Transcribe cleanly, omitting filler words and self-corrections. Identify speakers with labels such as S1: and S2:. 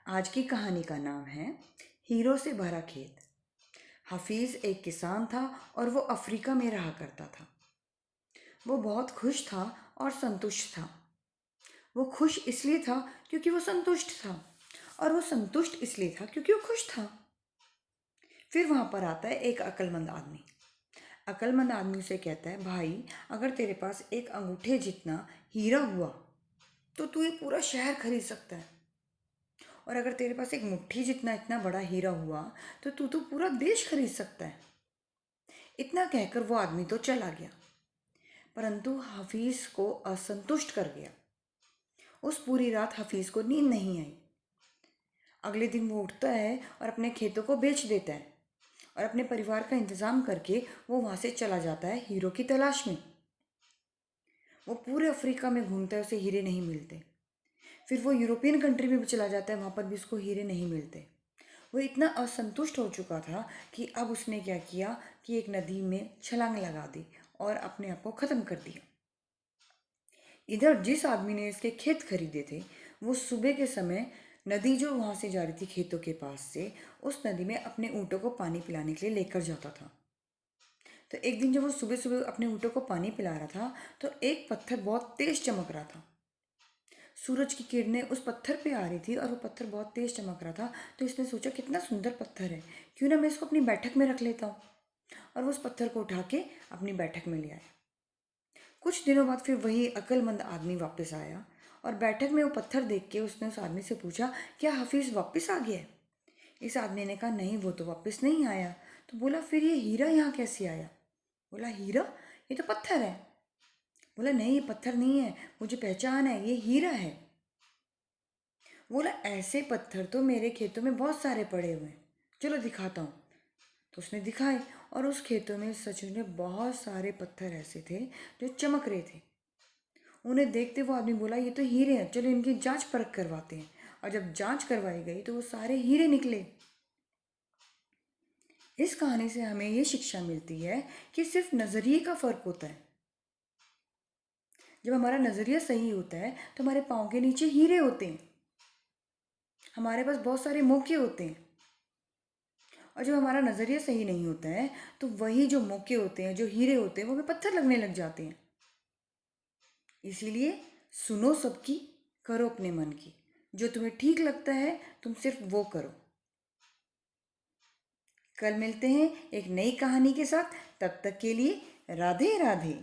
S1: आज की कहानी का नाम है हीरो से भरा खेत। हफीज़ एक किसान था और वो अफ्रीका में रहा करता था। वो बहुत खुश था और संतुष्ट था। वो खुश इसलिए था क्योंकि वो संतुष्ट था, और वो संतुष्ट इसलिए था क्योंकि वो खुश था। फिर वहाँ पर आता है एक अक्लमंद आदमी। अक्लमंद आदमी उसे कहता है, भाई अगर तेरे पास एक अंगूठे जितना हीरा हुआ तो तू ये पूरा शहर खरीद सकता है, और अगर तेरे पास एक मुट्ठी जितना इतना बड़ा हीरा हुआ तो तू तो पूरा देश खरीद सकता है। इतना कहकर वो आदमी तो चला गया, परंतु हफीज़ को असंतुष्ट कर गया। उस पूरी रात हफीज़ को नींद नहीं आई। अगले दिन वो उठता है और अपने खेतों को बेच देता है, और अपने परिवार का इंतज़ाम करके वो वहाँ से चला जाता है हीरो की तलाश में। वो पूरे अफ्रीका में घूमता है, उसे हीरे नहीं मिलते। फिर वो यूरोपियन कंट्री में भी चला जाता है, वहाँ पर भी उसको हीरे नहीं मिलते। वो इतना असंतुष्ट हो चुका था कि अब उसने क्या किया कि एक नदी में छलांग लगा दी और अपने आप को ख़त्म कर दिया। इधर जिस आदमी ने इसके खेत खरीदे थे, वो सुबह के समय नदी जो वहाँ से जा रही थी खेतों के पास से, उस नदी में अपने ऊँटों को पानी पिलाने के लिए लेकर जाता था। तो एक दिन जब वो सुबह सुबह अपने ऊँटों को पानी पिला रहा था, तो एक पत्थर बहुत तेज चमक रहा था। सूरज की किरणें उस पत्थर पे आ रही थी और वो पत्थर बहुत तेज चमक रहा था। तो इसने सोचा, कितना सुंदर पत्थर है, क्यों ना मैं इसको अपनी बैठक में रख लेता हूँ। और वो उस पत्थर को उठा के अपनी बैठक में ले आया। कुछ दिनों बाद फिर वही अक्लमंद आदमी वापस आया, और बैठक में वो पत्थर देख के उसने उस आदमी से पूछा, क्या हफीज़ वापस आ गया है? इस आदमी ने कहा, नहीं, वो तो वापस नहीं आया। तो बोला, फिर ये हीरा यहाँ कैसे आया? बोला, हीरा? ये तो पत्थर है। बोला, नहीं, ये पत्थर नहीं है, मुझे पहचान है, ये हीरा है। बोला, ऐसे पत्थर तो मेरे खेतों में बहुत सारे पड़े हुए हैं, चलो दिखाता हूँ। तो उसने दिखाए, और उस खेतों में सच में बहुत सारे पत्थर ऐसे थे जो चमक रहे थे। उन्हें देखते वो आदमी बोला, ये तो हीरे हैं, चलो इनकी जांच परख करवाते हैं। और जब जांच करवाई गई तो वो सारे हीरे निकले। इस कहानी से हमें ये शिक्षा मिलती है कि सिर्फ नज़रिए का फ़र्क होता है। जब हमारा नज़रिया सही होता है तो हमारे पाँव के नीचे हीरे होते हैं, हमारे पास बहुत सारे मौके होते हैं। और जब हमारा नज़रिया सही नहीं होता है तो वही जो मौके होते हैं, जो हीरे होते हैं, वो हमें पत्थर लगने लग जाते हैं। इसीलिए सुनो सबकी, करो अपने मन की। जो तुम्हें ठीक लगता है तुम सिर्फ वो करो। कल मिलते हैं एक नई कहानी के साथ। तब तक के लिए राधे राधे।